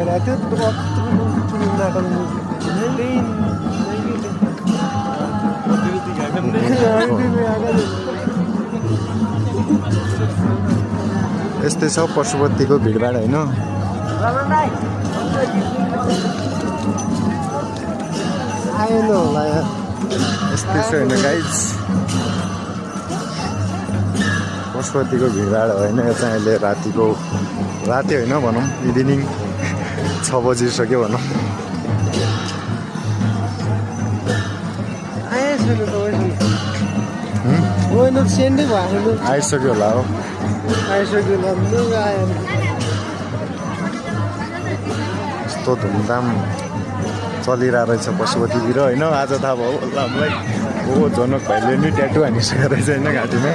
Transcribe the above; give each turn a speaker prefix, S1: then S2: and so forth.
S1: भइरहेको
S2: यस्तै छ पशुपतिको भिडभाड होइन।
S1: आएन होला यार,
S2: यस्तै छ होइन गाइज, पशुपतिको भिडभाड होइन। यो चाहिँ अहिले राति होइन भनौँ, इभिनिङ 6 बजिसक्यो भनौँ।
S1: सेन्डै भयो
S2: आइसक्यो होला हो,
S1: आइसक्यो आएन।
S2: यस्तो धुमधाम चलिरहेको रहेछ पशुपतितिर होइन। आज थाहा भयो होला हामीलाई। जनक भाइले नि ट्याटु हानिसकेको रहेछ होइन घाँटीमा।